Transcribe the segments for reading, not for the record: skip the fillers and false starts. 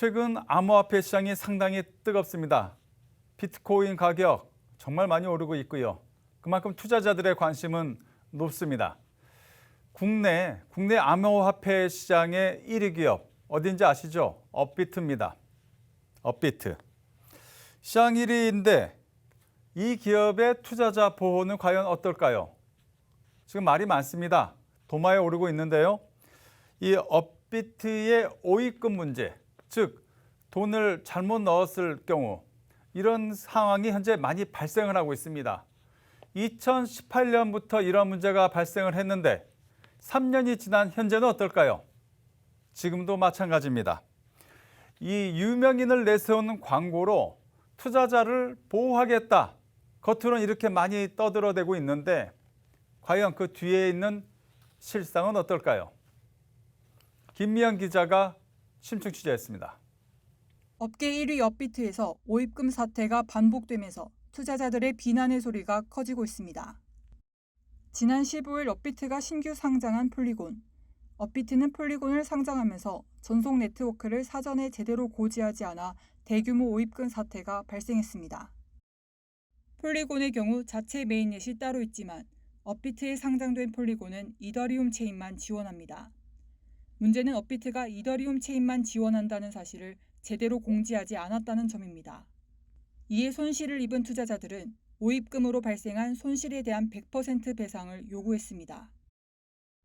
최근 암호화폐 시장이 상당히 뜨겁습니다. 비트코인 가격 정말 많이 오르고 있고요. 그만큼 투자자들의 관심은 높습니다. 국내 암호화폐 시장의 1위 기업 어딘지 아시죠? 업비트입니다. 업비트. 시장 1위인데 이 기업의 투자자 보호는 과연 어떨까요? 지금 말이 많습니다. 도마에 오르고 있는데요. 이 업비트의 오입금 문제, 즉 돈을 잘못 넣었을 경우 이런 상황이 현재 많이 발생을 하고 있습니다. 2018년부터 이런 문제가 발생을 했는데 3년이 지난 현재는 어떨까요? 지금도 마찬가지입니다. 이 유명인을 내세우는 광고로 투자자를 보호하겠다. 겉으로는 이렇게 많이 떠들어대고 있는데 과연 그 뒤에 있는 실상은 어떨까요? 김미연 기자가 심층 취재했습니다. 업계 1위 업비트에서 오입금 사태가 반복되면서 투자자들의 비난의 소리가 커지고 있습니다. 지난 15일 업비트가 신규 상장한 폴리곤. 업비트는 폴리곤을 상장하면서 전송 네트워크를 사전에 제대로 고지하지 않아 대규모 오입금 사태가 발생했습니다. 폴리곤의 경우 자체 메인넷이 따로 있지만 업비트에 상장된 폴리곤은 이더리움 체인만 지원합니다. 문제는 업비트가 이더리움 체인만 지원한다는 사실을 제대로 공지하지 않았다는 점입니다. 이에 손실을 입은 투자자들은 오입금으로 발생한 손실에 대한 100% 배상을 요구했습니다.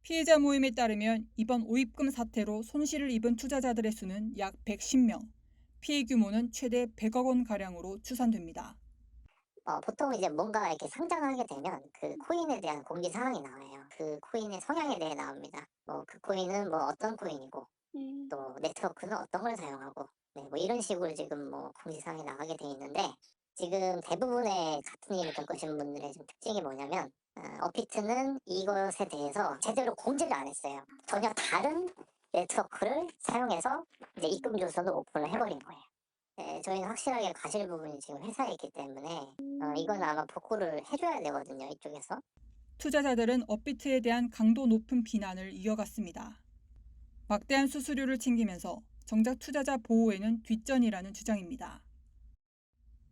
피해자 모임에 따르면 이번 오입금 사태로 손실을 입은 투자자들의 수는 약 110명, 피해 규모는 최대 100억 원 가량으로 추산됩니다. 보통 이제 뭔가 이렇게 상장하게 되면 그 코인에 대한 공지 사항이 나와요. 그 코인의 성향에 대해 나옵니다. 그 코인은 어떤 코인이고 또 네트워크는 어떤 걸 사용하고 이런 식으로 지금 공지 사항이 나가게 돼 있는데 지금 대부분의 같은 일을 겪으신 분들의 좀 특징이 뭐냐면 업비트는 이것에 대해서 제대로 공지를 안 했어요. 전혀 다른 네트워크를 사용해서 이제 입금 조선을 오픈을 해버린 거예요. 네, 저희는 확실하게 가실 부분이 지금 회사에 있기 때문에 이건 아마 복구를 해줘야 되거든요, 이쪽에서. 투자자들은 업비트에 대한 강도 높은 비난을 이어갔습니다. 막대한 수수료를 챙기면서 정작 투자자 보호에는 뒷전이라는 주장입니다.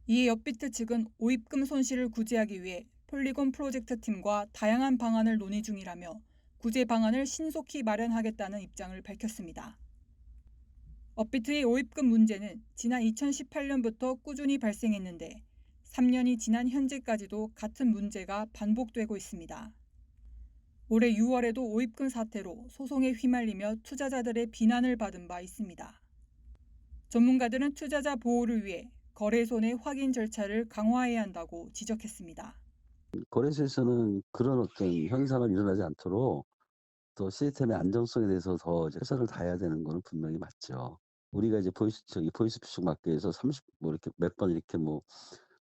이에 업비트 측은 오입금 손실을 구제하기 위해 폴리곤 프로젝트 팀과 다양한 방안을 논의 중이라며 구제 방안을 신속히 마련하겠다는 입장을 밝혔습니다. 업비트의 오입금 문제는 지난 2018년부터 꾸준히 발생했는데 3년이 지난 현재까지도 같은 문제가 반복되고 있습니다. 올해 6월에도 오입금 사태로 소송에 휘말리며 투자자들의 비난을 받은 바 있습니다. 전문가들은 투자자 보호를 위해 거래소 내 확인 절차를 강화해야 한다고 지적했습니다. 거래소에서는 그런 어떤 현상을 일어나지 않도록 또 시스템의 안정성에 대해서 더 최선을 다해야 되는 것은 분명히 맞죠. 우리가 이제 보이스피싱 마켓에서 30 이렇게 몇 번 이렇게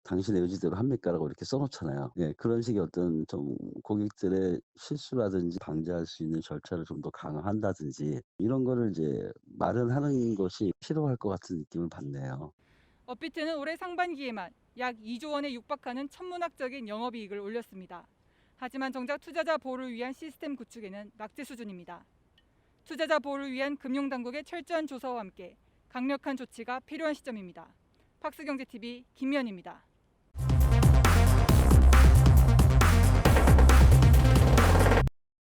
당신의 의지대로 합니까라고 이렇게 써놓잖아요. 예, 그런 식의 어떤 좀 고객들의 실수라든지 방지할 수 있는 절차를 좀 더 강화한다든지 이런 거를 이제 마련하는 것이 필요할 것 같은 느낌을 받네요. 업비트는 올해 상반기에만 약 2조 원에 육박하는 천문학적인 영업이익을 올렸습니다. 하지만 정작 투자자 보호를 위한 시스템 구축에는 낙제 수준입니다. 투자자 보호를 위한 금융당국의 철저한 조사와 함께 강력한 조치가 필요한 시점입니다. 팍스경제TV 김미연입니다.